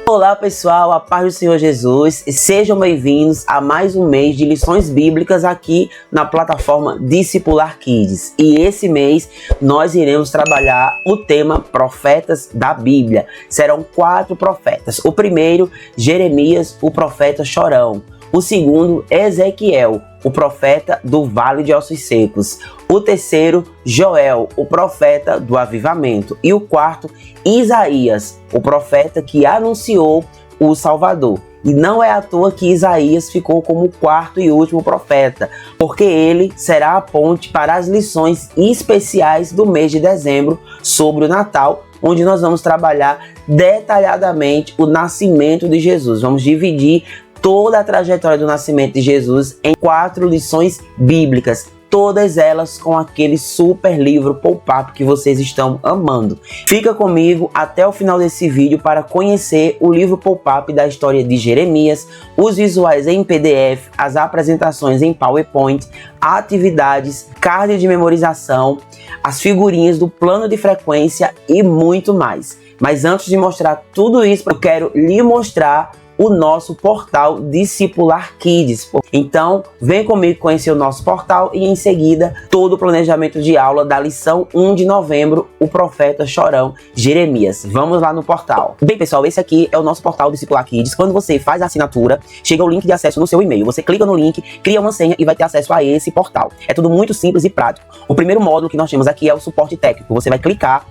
Olá pessoal, a paz do Senhor Jesus, sejam bem-vindos a mais um mês de lições bíblicas aqui na plataforma Discipular Kids. E esse mês nós iremos trabalhar o tema Profetas da Bíblia. Serão 4 profetas. O primeiro, Jeremias, o profeta chorão. O segundo, Ezequiel, o profeta do Vale de Ossos Secos. O terceiro, Joel, o profeta do avivamento. E o quarto, Isaías, o profeta que anunciou o Salvador. E não é à toa que Isaías ficou como o quarto e último profeta, porque ele será a ponte para as lições especiais do mês de dezembro sobre o Natal, onde nós vamos trabalhar detalhadamente o nascimento de Jesus. Vamos dividir toda a trajetória do nascimento de Jesus em 4 lições bíblicas, todas elas com aquele super livro pop-up que vocês estão amando. Fica comigo até o final desse vídeo para conhecer o livro pop-up da história de Jeremias, os visuais em PDF, as apresentações em PowerPoint, atividades, card de memorização, as figurinhas do plano de frequência e muito mais. Mas antes de mostrar tudo isso, eu quero lhe mostrar o nosso portal Discipular Kids. Então, vem comigo conhecer o nosso portal e em seguida todo o planejamento de aula da lição 1 de novembro, o profeta chorão Jeremias. Vamos lá no portal. Bem, pessoal, esse aqui é o nosso portal Discipular Kids. Quando você faz a assinatura, chega o link de acesso no seu e-mail. Você clica no link, cria uma senha e vai ter acesso a esse portal. É tudo muito simples e prático. O primeiro módulo que nós temos aqui é o suporte técnico. Você vai clicar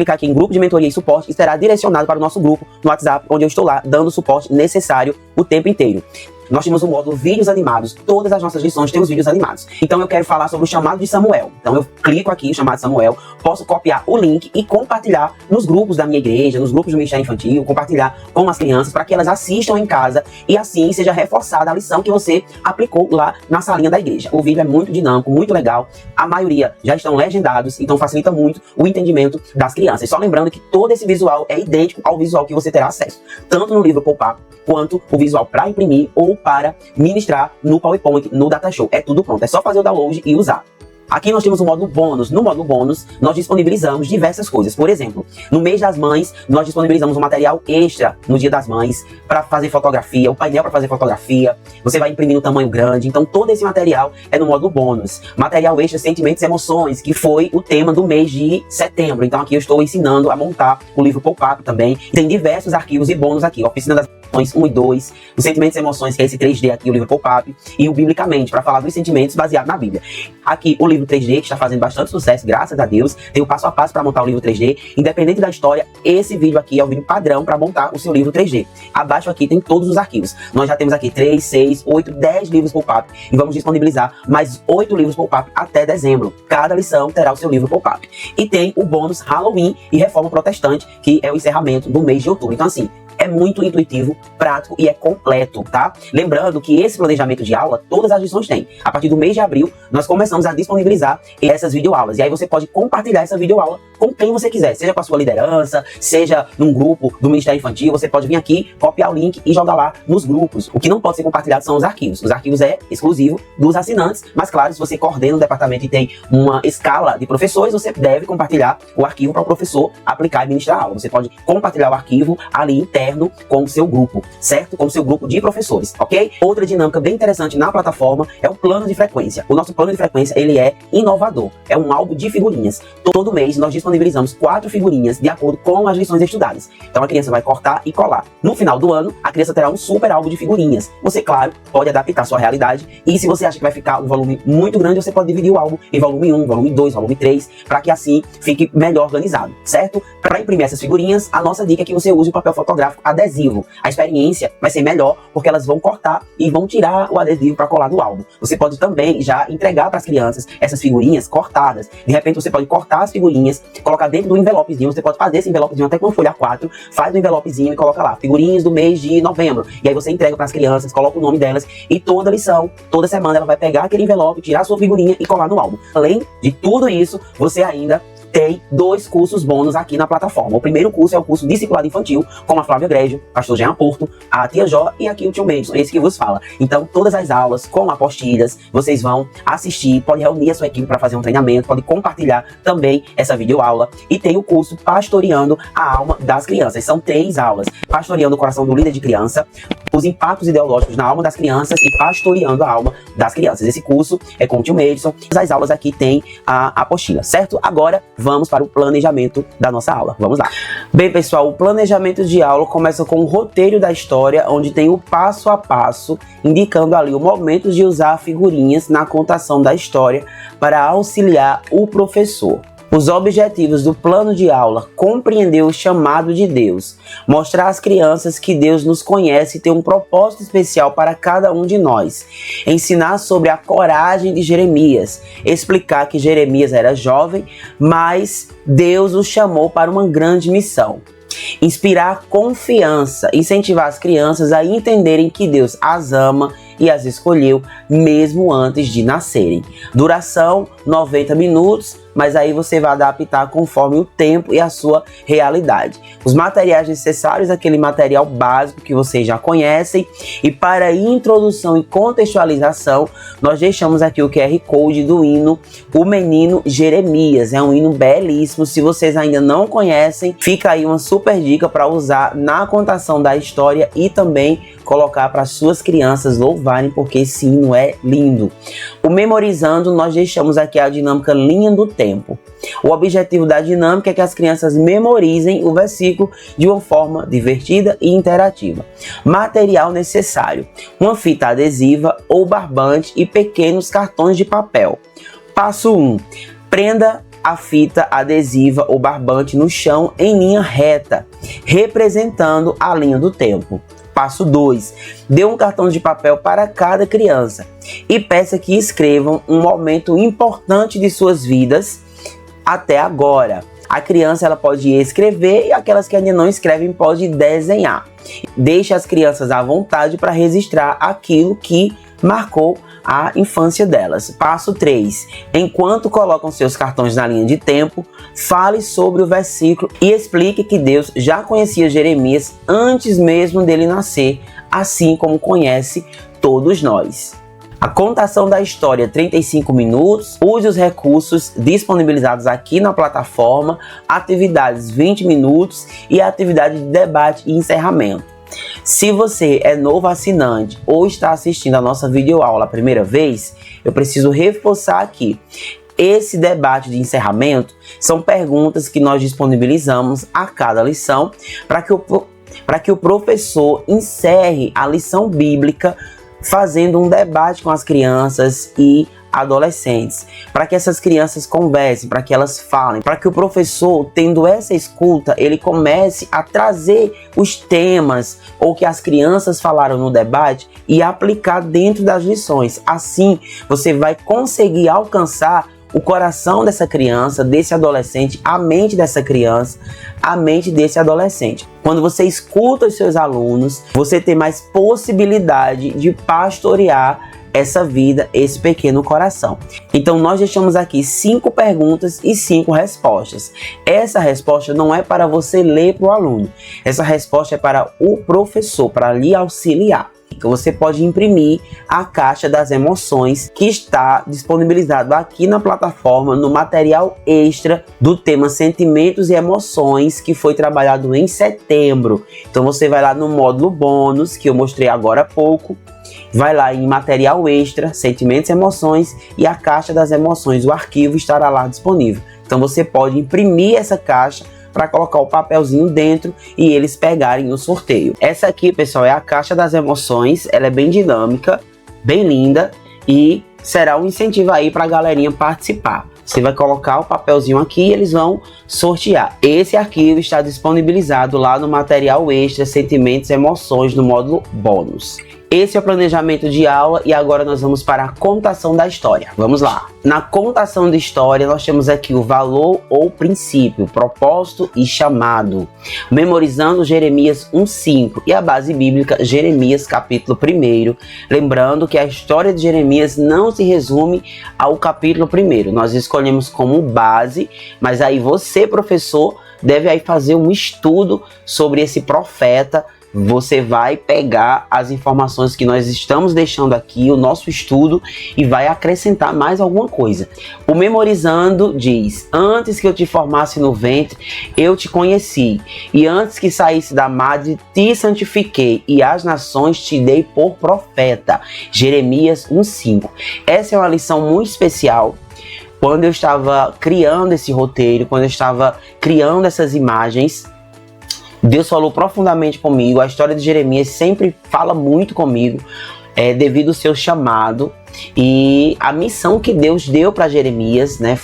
aqui em grupo de mentoria e suporte e será direcionado para o nosso grupo no WhatsApp, onde eu estou lá dando suporte necessário o tempo inteiro. Nós temos o módulo vídeos animados, todas as nossas lições temos vídeos animados. Então eu quero falar sobre o chamado de Samuel. Então eu clico aqui, chamado de Samuel, posso copiar o link e compartilhar nos grupos da minha igreja, nos grupos do Ministério Infantil, compartilhar com as crianças para que elas assistam em casa e assim seja reforçada a lição que você aplicou lá na salinha da igreja. O vídeo é muito dinâmico, muito legal, a maioria já estão legendados, então facilita muito o entendimento das crianças. Só lembrando que todo esse visual é idêntico ao visual que você terá acesso, tanto no livro pop-up, quanto o visual para imprimir ou para ministrar no PowerPoint, no Datashow. É tudo pronto, é só fazer o download e usar. Aqui nós temos o módulo bônus. No módulo bônus, nós disponibilizamos diversas coisas. Por exemplo, no mês das mães, nós disponibilizamos um material extra no dia das mães para fazer fotografia, o painel para fazer fotografia. Você vai imprimir no tamanho grande. Então, todo esse material é no módulo bônus. Material extra, sentimentos e emoções, que foi o tema do mês de setembro. Então, aqui eu estou ensinando a montar o livro pop-up também. Tem diversos arquivos e bônus aqui. Oficina das 1 e 2, os sentimentos e emoções, que é esse 3D aqui, o livro pop-up, e o Biblicamente, para falar dos sentimentos baseado na Bíblia. Aqui o livro 3D, que está fazendo bastante sucesso, graças a Deus, tem o passo a passo para montar o livro 3D. Independente da história, esse vídeo aqui é o vídeo padrão para montar o seu livro 3D. Abaixo aqui tem todos os arquivos. Nós já temos aqui 3, 6, 8, 10 livros pop-up e vamos disponibilizar mais 8 livros pop-up até dezembro. Cada lição terá o seu livro pop-up. E tem o bônus Halloween e Reforma Protestante, que é o encerramento do mês de outubro. Então assim, é muito intuitivo, prático e é completo, tá? Lembrando que esse planejamento de aula, todas as lições têm. A partir do mês de abril, nós começamos a disponibilizar essas videoaulas. E aí você pode compartilhar essa videoaula com quem você quiser, seja com a sua liderança, seja num grupo do Ministério Infantil. Você pode vir aqui, copiar o link e jogar lá nos grupos. O que não pode ser compartilhado são os arquivos. Os arquivos é exclusivo dos assinantes, mas claro, se você coordena o departamento e tem uma escala de professores, você deve compartilhar o arquivo para o professor aplicar e ministrar a aula. Você pode compartilhar o arquivo ali interno com o seu grupo, certo? Com o seu grupo de professores, ok? Outra dinâmica bem interessante na plataforma é o plano de frequência. O nosso plano de frequência, ele é inovador. É um álbum de figurinhas. Todo mês nós disponibilizamos 4 figurinhas de acordo com as lições estudadas. Então a criança vai cortar e colar. No final do ano, a criança terá um super álbum de figurinhas. Você, claro, pode adaptar a sua realidade e se você acha que vai ficar um volume muito grande, você pode dividir o álbum em volume 1, volume 2, volume 3, para que assim fique melhor organizado, certo? Para imprimir essas figurinhas, a nossa dica é que você use o papel fotográfico adesivo. A experiência vai ser melhor porque elas vão cortar e vão tirar o adesivo para colar no álbum. Você pode também já entregar para as crianças essas figurinhas cortadas. De repente você pode cortar as figurinhas, colocar dentro do envelopezinho. Você pode fazer esse envelopezinho até com uma folha A4, faz o envelopezinho e coloca lá, figurinhas do mês de novembro. E aí você entrega para as crianças, coloca o nome delas e toda lição, toda semana ela vai pegar aquele envelope, tirar a sua figurinha e colar no álbum. Além de tudo isso, você ainda tem 2 cursos bônus aqui na plataforma. O primeiro curso é o curso Discipulado Infantil, com a Flávia Grégio, pastor Jean Porto, a tia Jó e aqui o tio Mendes, esse que vos fala. Então, todas as aulas com apostilhas, vocês vão assistir, pode reunir a sua equipe para fazer um treinamento, pode compartilhar também essa videoaula. E tem o curso Pastoreando a Alma das Crianças. São 3 aulas. Pastoreando o coração do líder de criança, os impactos ideológicos na alma das crianças e pastoreando a alma das crianças. Esse curso é com o tio Madison. As aulas aqui tem a apostila, certo? Agora vamos para o planejamento da nossa aula. Vamos lá. Bem, pessoal, o planejamento de aula começa com o roteiro da história, onde tem o passo a passo, indicando ali o momento de usar figurinhas na contação da história para auxiliar o professor. Os objetivos do plano de aula: compreender o chamado de Deus, mostrar às crianças que Deus nos conhece e tem um propósito especial para cada um de nós, ensinar sobre a coragem de Jeremias, explicar que Jeremias era jovem, mas Deus o chamou para uma grande missão. Inspirar confiança, incentivar as crianças a entenderem que Deus as ama e as escolheu mesmo antes de nascerem. Duração 90 minutos, mas aí você vai adaptar conforme o tempo e a sua realidade. Os materiais necessários, aquele material básico que vocês já conhecem, e para introdução e contextualização, nós deixamos aqui o QR Code do hino O Menino Jeremias. É um hino belíssimo, se vocês ainda não conhecem, fica aí uma super dica para usar na contação da história e também colocar para suas crianças louvarem, porque esse hino é lindo. O Memorizando, nós deixamos aqui a dinâmica Linha do Tempo. O objetivo da dinâmica é que as crianças memorizem o versículo de uma forma divertida e interativa. Material necessário: uma fita adesiva ou barbante e pequenos cartões de papel. Passo 1. Prenda a fita adesiva ou barbante no chão em linha reta, representando a linha do tempo. Passo 2. Dê um cartão de papel para cada criança e peça que escrevam um momento importante de suas vidas até agora. A criança ela pode escrever e aquelas que ainda não escrevem pode desenhar. Deixe as crianças à vontade para registrar aquilo que marcou a infância delas. Passo 3. Enquanto colocam seus cartões na linha de tempo, fale sobre o versículo e explique que Deus já conhecia Jeremias antes mesmo dele nascer, assim como conhece todos nós. A contação da história, 35 minutos. Use os recursos disponibilizados aqui na plataforma. Atividades, 20 minutos. E a atividade de debate e encerramento. Se você é novo assinante ou está assistindo a nossa videoaula a primeira vez, eu preciso reforçar aqui. Esse debate de encerramento são perguntas que nós disponibilizamos a cada lição para que o professor encerre a lição bíblica fazendo um debate com as crianças e adolescentes, para que essas crianças conversem, para que elas falem, para que o professor, tendo essa escuta, ele comece a trazer os temas ou que as crianças falaram no debate e aplicar dentro das lições. Assim, você vai conseguir alcançar o coração dessa criança, desse adolescente, a mente dessa criança, a mente desse adolescente. Quando você escuta os seus alunos, você tem mais possibilidade de pastorear essa vida, esse pequeno coração. Então nós deixamos aqui 5 perguntas e 5 respostas. Essa resposta não é para você ler para o aluno. Essa resposta é para o professor, para lhe auxiliar. Você pode imprimir a caixa das emoções que está disponibilizado aqui na plataforma no material extra do tema Sentimentos e Emoções, que foi trabalhado em setembro. Então você vai lá no módulo bônus, que eu mostrei agora há pouco, vai lá em material extra, Sentimentos e Emoções, e a caixa das emoções, o arquivo estará lá disponível. Então você pode imprimir essa caixa para colocar o papelzinho dentro e eles pegarem no sorteio. Essa aqui, pessoal, é a caixa das emoções. Ela é bem dinâmica, bem linda e será um incentivo aí para a galerinha participar. Você vai colocar o papelzinho aqui e eles vão sortear. Esse arquivo está disponibilizado lá no material extra Sentimentos e Emoções no módulo bônus. Esse é o planejamento de aula e agora nós vamos para a contação da história. Vamos lá. Na contação de história nós temos aqui o valor ou princípio, propósito e chamado. Memorizando Jeremias 1:5 e a base bíblica Jeremias capítulo 1. Lembrando que a história de Jeremias não se resume ao capítulo 1. Nós escolhemos como base, mas aí você, professor, deve aí fazer um estudo sobre esse profeta. Você vai pegar as informações que nós estamos deixando aqui, o nosso estudo, e vai acrescentar mais alguma coisa. O Memorizando diz: antes que eu te formasse no ventre, eu te conheci, e antes que saísse da madre, te santifiquei, e às nações te dei por profeta. Jeremias 1:5. Essa é uma lição muito especial. Quando eu estava criando esse roteiro, quando eu estava criando essas imagens, Deus falou profundamente comigo. A história de Jeremias sempre fala muito comigo, devido ao seu chamado e a missão que Deus deu para Jeremias, né?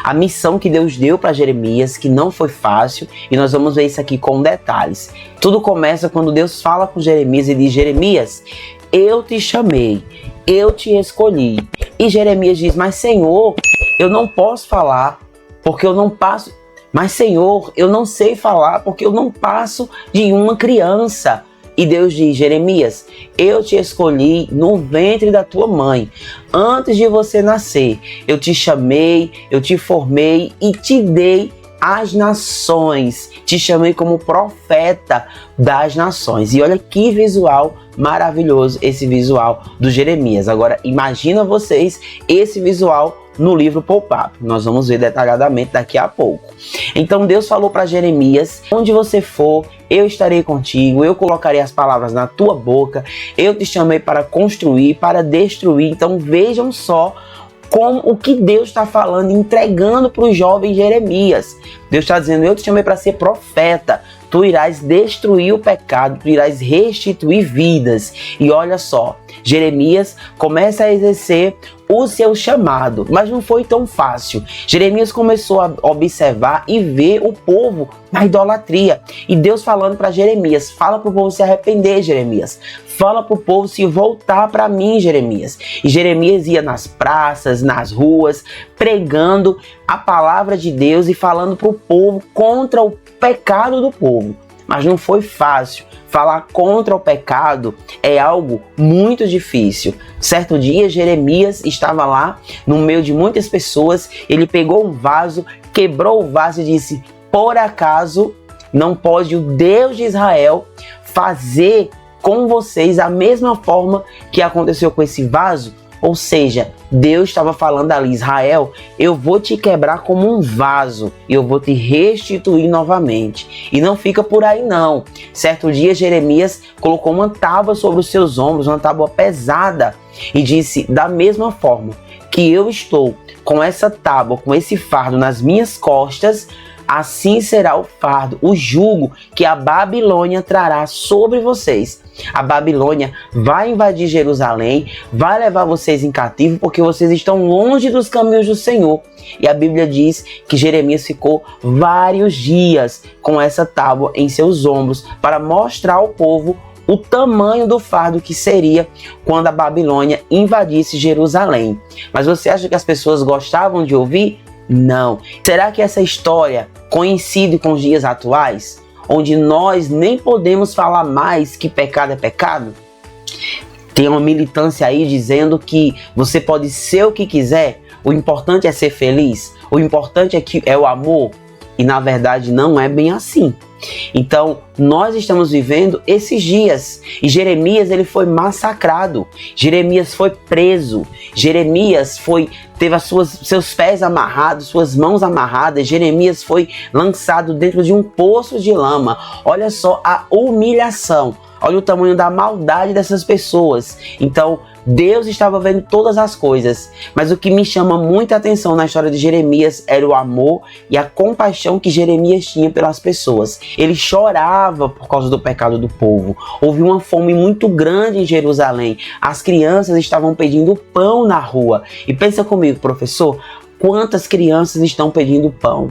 A missão que Deus deu para Jeremias, que não foi fácil, e nós vamos ver isso aqui com detalhes. Tudo começa quando Deus fala com Jeremias e diz: Jeremias, eu te chamei, eu te escolhi. E Jeremias diz: mas Senhor, eu não posso falar porque eu não passo. Mas Senhor, eu não sei falar porque eu não passo de uma criança. E Deus diz: Jeremias, eu te escolhi no ventre da tua mãe. Antes de você nascer, eu te chamei, eu te formei e te dei às nações. Te chamei como profeta das nações. E olha que visual maravilhoso esse visual do Jeremias. Agora imagina vocês esse visual no livro Pop-Up. Nós vamos ver detalhadamente daqui a pouco. Então Deus falou para Jeremias: onde você for, eu estarei contigo, eu colocarei as palavras na tua boca, eu te chamei para construir, para destruir. Então vejam só como o que Deus está falando, entregando para o jovem Jeremias. Deus está dizendo: eu te chamei para ser profeta, tu irás destruir o pecado, tu irás restituir vidas. E olha só, Jeremias começa a exercer o seu chamado, mas não foi tão fácil. Jeremias começou a observar e ver o povo na idolatria. E Deus falando para Jeremias: fala para o povo se arrepender, Jeremias. Fala para o povo se voltar para mim, Jeremias. E Jeremias ia nas praças, nas ruas, pregando a palavra de Deus e falando para o povo contra o pecado do povo. Mas não foi fácil. Falar contra o pecado é algo muito difícil. Certo dia, Jeremias estava lá no meio de muitas pessoas. Ele pegou um vaso, quebrou o vaso e disse: por acaso não pode o Deus de Israel fazer com vocês a mesma forma que aconteceu com esse vaso? Ou seja, Deus estava falando ali: Israel, eu vou te quebrar como um vaso e eu vou te restituir novamente. E não fica por aí não. Certo dia, Jeremias colocou uma tábua sobre os seus ombros, uma tábua pesada, e disse: da mesma forma que eu estou com essa tábua, com esse fardo nas minhas costas, assim será o fardo, o jugo que a Babilônia trará sobre vocês. A Babilônia vai invadir Jerusalém, vai levar vocês em cativo porque vocês estão longe dos caminhos do Senhor. E a Bíblia diz que Jeremias ficou vários dias com essa tábua em seus ombros para mostrar ao povo o tamanho do fardo que seria quando a Babilônia invadisse Jerusalém. Mas você acha que as pessoas gostavam de ouvir? Não. Será que essa história coincide com os dias atuais, onde nós nem podemos falar mais que pecado é pecado? Tem uma militância aí dizendo que você pode ser o que quiser, o importante é ser feliz, o importante é o amor. E na verdade não é bem assim. Então nós estamos vivendo esses dias e Jeremias ele foi massacrado, Jeremias foi preso, Jeremias teve seus pés amarrados, suas mãos amarradas, Jeremias foi lançado dentro de um poço de lama. Olha só a humilhação, olha o tamanho da maldade dessas pessoas. Então Deus estava vendo todas as coisas, mas o que me chama muita atenção na história de Jeremias era o amor e a compaixão que Jeremias tinha pelas pessoas. Ele chorava por causa do pecado do povo. Houve uma fome muito grande em Jerusalém. As crianças estavam pedindo pão na rua. E pensa comigo, professor, quantas crianças estão pedindo pão?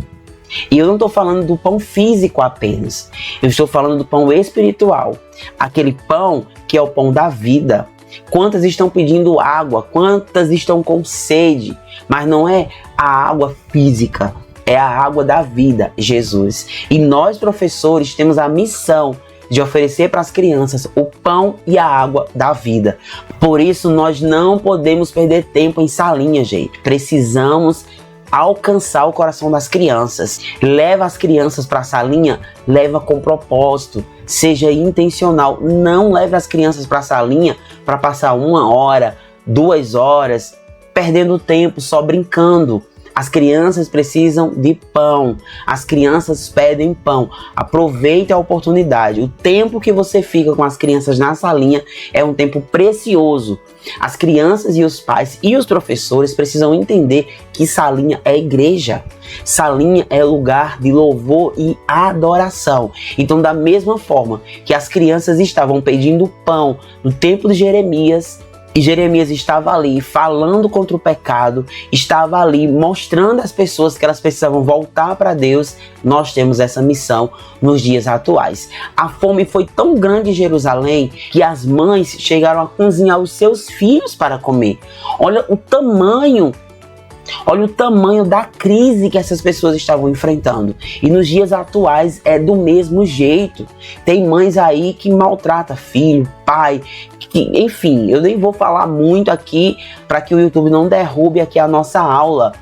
E eu não estou falando do pão físico apenas. Eu estou falando do pão espiritual. Aquele pão que é o pão da vida. Quantas estão pedindo água? Quantas estão com sede? Mas não é a água física. É a água da vida, Jesus. E nós, professores, temos a missão de oferecer para as crianças o pão e a água da vida. Por isso, nós não podemos perder tempo em salinha, gente. Precisamos alcançar o coração das crianças. Leva as crianças para a salinha, leva com propósito, seja intencional. Não leve as crianças para a salinha para passar 1 hora, 2 horas, perdendo tempo só brincando. As crianças precisam de pão. As crianças pedem pão. Aproveite a oportunidade. O tempo que você fica com as crianças na salinha é um tempo precioso. As crianças e os pais e os professores precisam entender que salinha é igreja. Salinha é lugar de louvor e adoração. Então, da mesma forma que as crianças estavam pedindo pão no tempo de Jeremias, e Jeremias estava ali falando contra o pecado, estava ali mostrando às pessoas que elas precisavam voltar para Deus. Nós temos essa missão nos dias atuais. A fome foi tão grande em Jerusalém que as mães chegaram a cozinhar os seus filhos para comer. Olha o tamanho da crise que essas pessoas estavam enfrentando. E nos dias atuais é do mesmo jeito. Tem mães aí que maltratam filho, pai, enfim, eu nem vou falar muito aqui para que o YouTube não derrube aqui a nossa aula,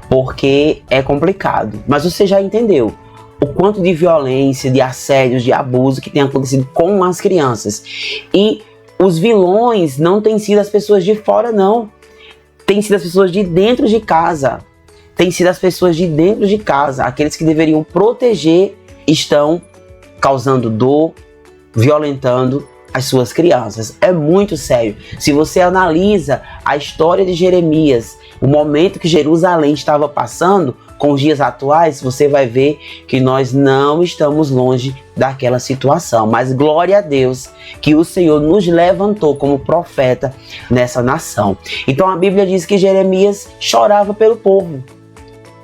porque é complicado. Mas você já entendeu o quanto de violência, de assédios, de abuso que tem acontecido com as crianças. E os vilões não têm sido as pessoas de fora, não. Tem sido as pessoas de dentro de casa. Tem sido as pessoas de dentro de casa. Aqueles que deveriam proteger estão causando dor, violentando as suas crianças. É muito sério. Se você analisa a história de Jeremias, o momento que Jerusalém estava passando com os dias atuais, você vai ver que nós não estamos longe daquela situação. Mas glória a Deus que o Senhor nos levantou como profeta nessa nação. Então a Bíblia diz que Jeremias chorava pelo povo.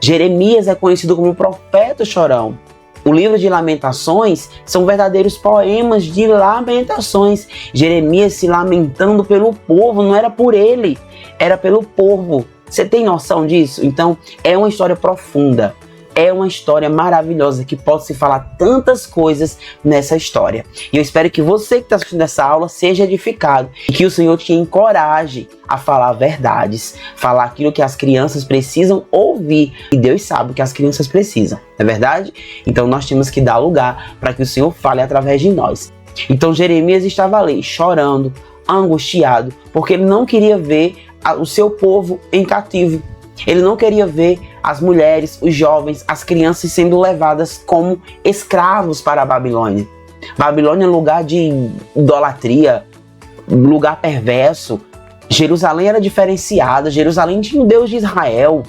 Jeremias é conhecido como profeta chorão. O livro de Lamentações são verdadeiros poemas de lamentações. Jeremias se lamentando pelo povo, não era por ele, era pelo povo. Você tem noção disso? Então, é uma história profunda. É uma história maravilhosa que pode se falar tantas coisas nessa história. E eu espero que você que está assistindo essa aula seja edificado e que o Senhor te encoraje a falar verdades, falar aquilo que as crianças precisam ouvir. E Deus sabe o que as crianças precisam, não é verdade? Então nós temos que dar lugar para que o Senhor fale através de nós. Então Jeremias estava ali chorando, angustiado, porque ele não queria ver o seu povo em cativo. Ele não queria ver as mulheres, os jovens, as crianças sendo levadas como escravos para a Babilônia. Babilônia é lugar de idolatria, lugar perverso. Jerusalém era diferenciada, Jerusalém tinha o Deus de Israel.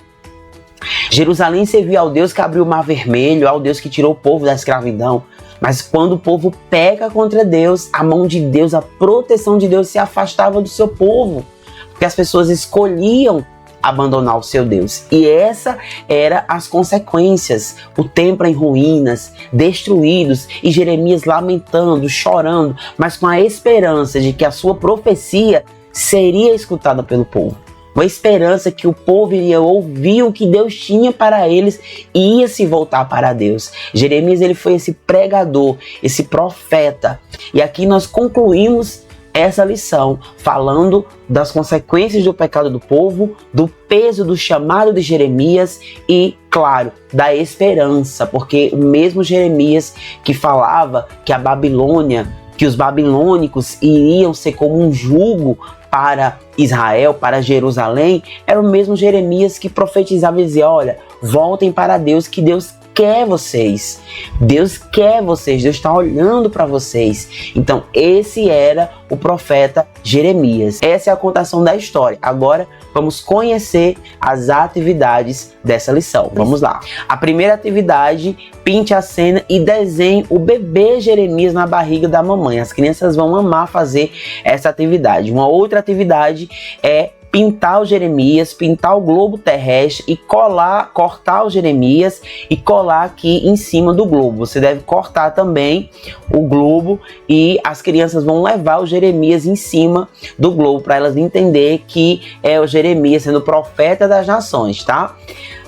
Jerusalém servia ao Deus que abriu o Mar Vermelho, ao Deus que tirou o povo da escravidão. Mas quando o povo peca contra Deus, a mão de Deus, a proteção de Deus se afastava do seu povo. Porque as pessoas escolhiam abandonar o seu Deus. E essa era as consequências. O templo em ruínas, destruídos, e Jeremias lamentando, chorando, mas com a esperança de que a sua profecia seria escutada pelo povo. Uma esperança que o povo iria ouvir o que Deus tinha para eles e ia se voltar para Deus. Jeremias, ele foi esse pregador, esse profeta. E aqui nós concluímos essa lição falando das consequências do pecado do povo, do peso do chamado de Jeremias e, claro, da esperança, porque o mesmo Jeremias que falava que a Babilônia, que os babilônicos iriam ser como um jugo para Israel, para Jerusalém, era o mesmo Jeremias que profetizava e dizia: olha, voltem para Deus, que Deus quer vocês. Deus quer vocês, Deus está olhando para vocês. Então esse era o profeta Jeremias. Essa é a contação da história. Agora vamos conhecer as atividades dessa lição. Vamos lá. A primeira atividade: pinte a cena e desenhe o bebê Jeremias na barriga da mamãe. As crianças vão amar fazer essa atividade. Uma outra atividade é pintar o Jeremias, pintar o globo terrestre e cortar o Jeremias e colar aqui em cima do globo. Você deve cortar também o globo e as crianças vão levar o Jeremias em cima do globo para elas entender que é o Jeremias sendo profeta das nações, tá?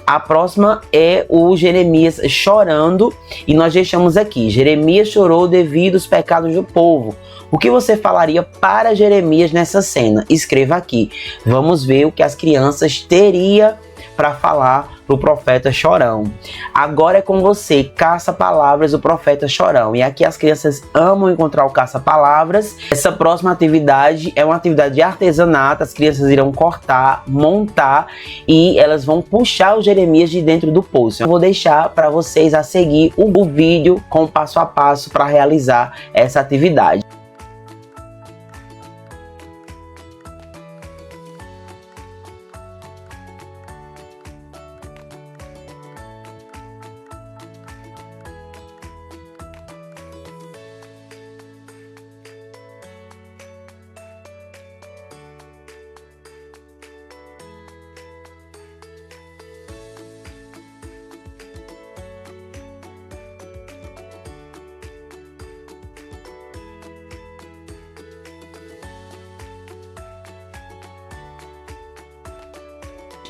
A próxima é o Jeremias chorando e nós deixamos aqui: Jeremias chorou devido aos pecados do povo. O que você falaria para Jeremias nessa cena? Escreva aqui. Vamos ver o que as crianças teriam para falar para o profeta chorão. Agora é com você, caça-palavras, o profeta chorão. E aqui as crianças amam encontrar o caça-palavras. Essa próxima atividade é uma atividade de artesanato. As crianças irão cortar, montar e elas vão puxar o Jeremias de dentro do poço. Eu vou deixar para vocês a seguir o vídeo com o passo a passo para realizar essa atividade.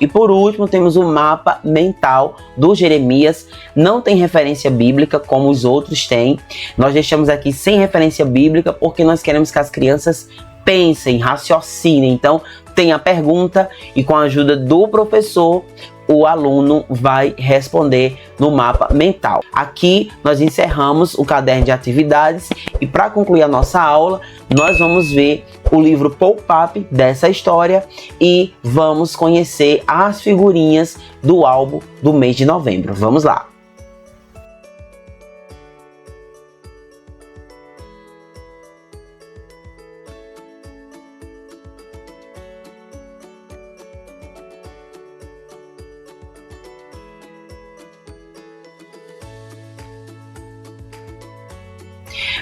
E por último temos o mapa mental do Jeremias. Não tem referência bíblica como os outros têm. Nós deixamos aqui sem referência bíblica porque nós queremos que as crianças pensem, raciocinem. Então tem a pergunta e com a ajuda do professor o aluno vai responder no mapa mental. Aqui nós encerramos o caderno de atividades e para concluir a nossa aula, nós vamos ver o livro Pop-Up dessa história e vamos conhecer as figurinhas do álbum do mês de novembro. Vamos lá!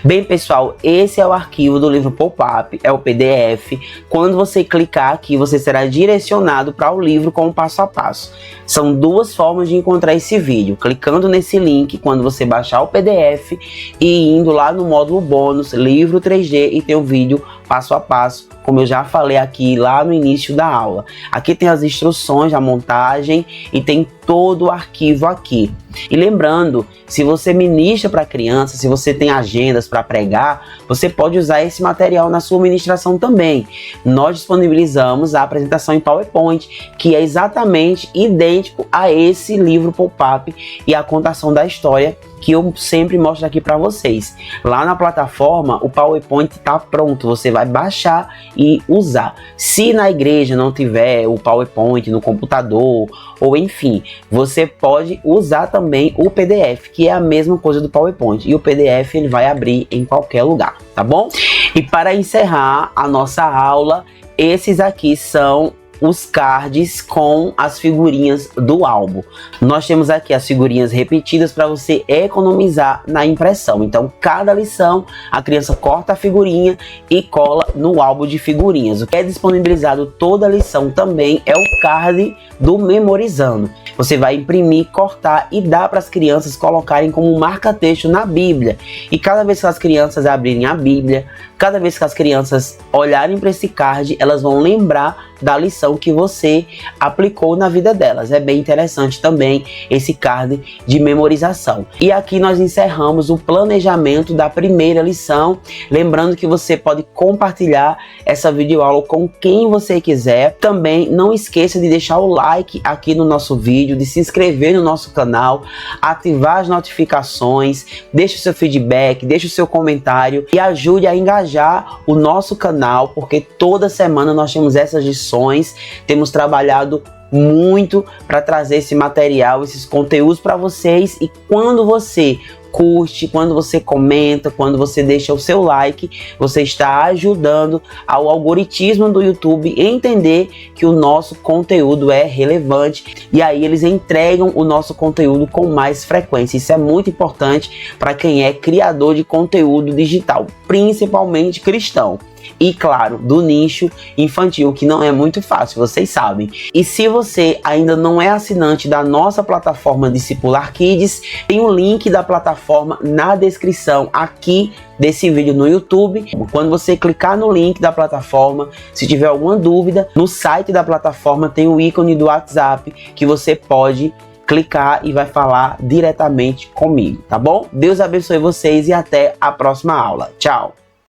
Bem, pessoal, esse é o arquivo do livro Pop-Up, é o PDF. Quando você clicar aqui, você será direcionado para o livro com o passo a passo. São duas formas de encontrar esse vídeo: clicando nesse link quando você baixar o PDF e indo lá no módulo bônus, livro 3D, e tem o vídeo passo a passo, como eu já falei aqui lá no início da aula. Aqui tem as instruções da montagem e tem todo o arquivo aqui. E lembrando, se você ministra para criança, se você tem agendas para pregar, você pode usar esse material na sua ministração também. Nós disponibilizamos a apresentação em PowerPoint, que é exatamente idêntico a esse livro Pop-Up e a contação da história que eu sempre mostro aqui para vocês. Lá na plataforma, o PowerPoint está pronto, você vai baixar e usar. Se na igreja não tiver o PowerPoint no computador, ou enfim, você pode usar também o PDF, que é a mesma coisa do PowerPoint. E o PDF ele vai abrir em qualquer lugar, tá bom? E para encerrar a nossa aula, esses aqui são os cards com as figurinhas do álbum. Nós temos aqui as figurinhas repetidas para você economizar na impressão. Então, cada lição, a criança corta a figurinha e cola no álbum de figurinhas. O que é disponibilizado toda a lição também é o card do Memorizando. Você vai imprimir, cortar e dar para as crianças colocarem como marca-texto na Bíblia. E cada vez que as crianças abrirem a Bíblia, cada vez que as crianças olharem para esse card, elas vão lembrar da lição que você aplicou na vida delas. É bem interessante também esse card de memorização. E aqui nós encerramos o planejamento da primeira lição. Lembrando que você pode compartilhar essa videoaula com quem você quiser. Também não esqueça de deixar o like aqui no nosso vídeo, de se inscrever no nosso canal, ativar as notificações, deixe o seu feedback, deixe o seu comentário e ajude a engajar o nosso canal, porque toda semana nós temos essas lições, temos trabalhado muito para trazer esse material, esses conteúdos para vocês. E quando você curte, quando você comenta, quando você deixa o seu like, você está ajudando ao algoritmo do YouTube entender que o nosso conteúdo é relevante e aí eles entregam o nosso conteúdo com mais frequência. Isso é muito importante para quem é criador de conteúdo digital, principalmente cristão. e, claro, do nicho infantil, que não é muito fácil, vocês sabem. E se você ainda não é assinante da nossa plataforma Discipular Kids, tem um link da plataforma na descrição aqui desse vídeo no YouTube. Quando você clicar no link da plataforma, se tiver alguma dúvida, no site da plataforma tem o ícone do WhatsApp que você pode clicar e vai falar diretamente comigo, tá bom? Deus abençoe vocês e até a próxima aula. Tchau!